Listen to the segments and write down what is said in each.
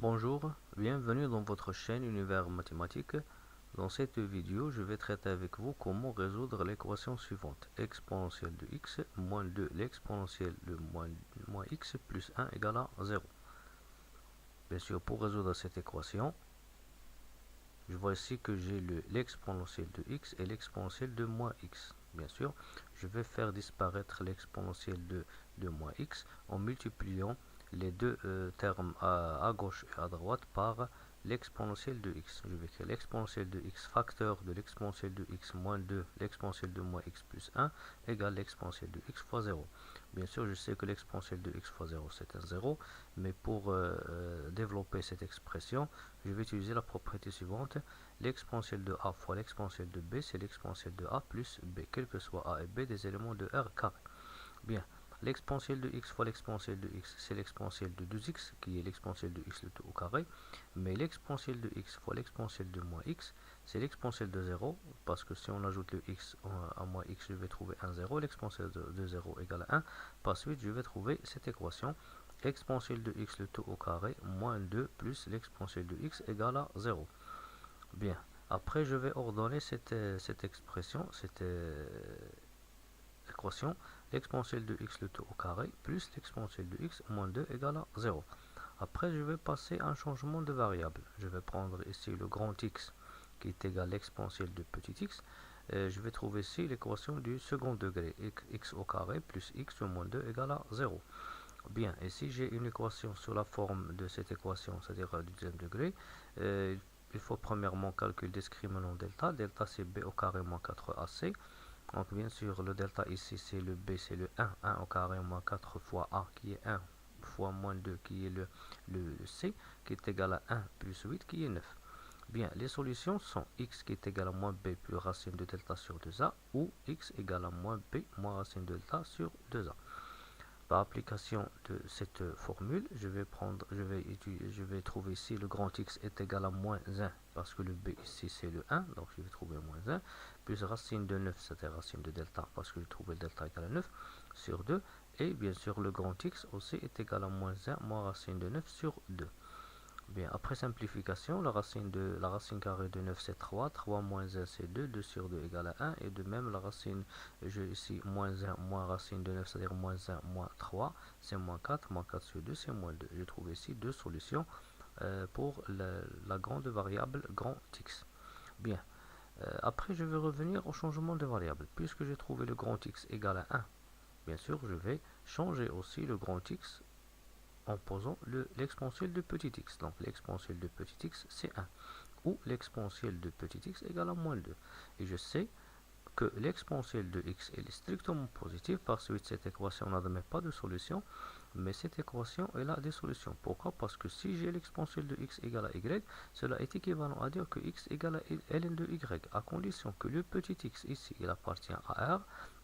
Bonjour, bienvenue dans votre chaîne Univers Mathématique. Dans cette vidéo, je vais traiter avec vous comment résoudre l'équation suivante. Exponentielle de x moins 2 l'exponentielle de moins x plus 1 égale à 0. Bien sûr, pour résoudre cette équation, je vois ici que j'ai l'exponentielle de x et l'exponentielle de moins x. Bien sûr, je vais faire disparaître l'exponentielle de moins x en multipliant les deux termes à gauche et à droite par l'exponentielle de x. Je vais créer l'exponentielle de x facteur de l'exponentielle de x moins 2, l'exponentielle de moins x plus 1 égale l'exponentielle de x fois 0. Bien sûr, je sais que l'exponentielle de x fois 0 c'est un 0, mais pour développer cette expression, je vais utiliser la propriété suivante. L'exponentielle de a fois l'exponentielle de b, c'est l'exponentielle de a plus b, quel que soit a et b des éléments de R carré. Bien, l'exponentielle de x fois l'exponentielle de x, c'est l'exponentielle de 2x, qui est l'exponentielle de x le tout au carré. Mais l'exponentielle de x fois l'exponentielle de moins x, c'est l'exponentielle de 0, parce que si on ajoute le x à moins x, je vais trouver un 0. L'exponentielle de 0 égale à 1. Par suite, je vais trouver cette équation. Exponentielle de x le tout au carré, moins 2 plus l'exponentielle de x égale à 0. Bien, après je vais ordonner cette expression, cette équation. L'exponentielle de x le tout au carré plus l'exponentielle de x moins 2 égale à 0. Après, je vais passer à un changement de variable. Je vais prendre ici le grand X qui est égal à l'exponentielle de petit x. Et je vais trouver ici l'équation du second degré. X au carré plus x moins 2 égale à 0. Bien, et si j'ai une équation sous la forme de cette équation, c'est-à-dire du deuxième degré, il faut premièrement calculer discriminant delta. Delta c'est b au carré moins 4ac. Donc bien sûr, le delta ici c'est le b, c'est le 1. 1 au carré moins 4 fois a qui est 1 fois moins 2 qui est le c qui est égal à 1 plus 8 qui est 9. Bien, les solutions sont x qui est égal à moins b plus racine de delta sur 2a ou x égale à moins b moins racine de delta sur 2a. Par application de cette formule, je vais trouver ici le grand X est égal à moins 1, parce que le B ici c'est le 1, donc je vais trouver moins 1, plus racine de 9, c'est-à-dire racine de delta, parce que je trouve le delta égal à 9, sur 2, et bien sûr le grand X aussi est égal à moins 1, moins racine de 9 sur 2. Bien, après simplification, la racine carrée de 9 c'est 3, 3 moins 1 c'est 2, 2 sur 2 égale à 1, et de même la racine, j'ai ici moins 1 moins racine de 9, c'est-à-dire moins 1 moins 3, c'est moins 4 sur 2 c'est moins 2. J'ai trouvé ici deux solutions pour la grande variable grand X. Bien, après je vais revenir au changement de variable, puisque j'ai trouvé le grand X égal à 1. Bien sûr, je vais changer aussi le grand X en posant l'exponentielle de petit x. Donc l'exponentielle de petit x c'est 1. Ou l'exponentielle de petit x égale à moins 2. Et je sais que l'exponentielle de x est strictement positive. Par suite, cette équation n'admet pas de solution. Mais cette équation, elle a des solutions. Pourquoi? Parce que si j'ai l'exponentielle de x égale à y, cela est équivalent à dire que x égale à ln de y, à condition que le petit x ici, il appartient à R,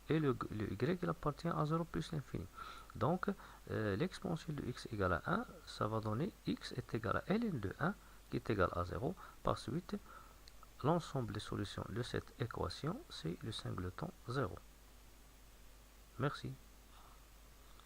et le y, il appartient à 0 plus l'infini. Donc, l'exponentielle de x égale à 1, ça va donner x est égal à ln de 1, qui est égal à 0. Par suite, l'ensemble des solutions de cette équation, c'est le singleton 0. Merci.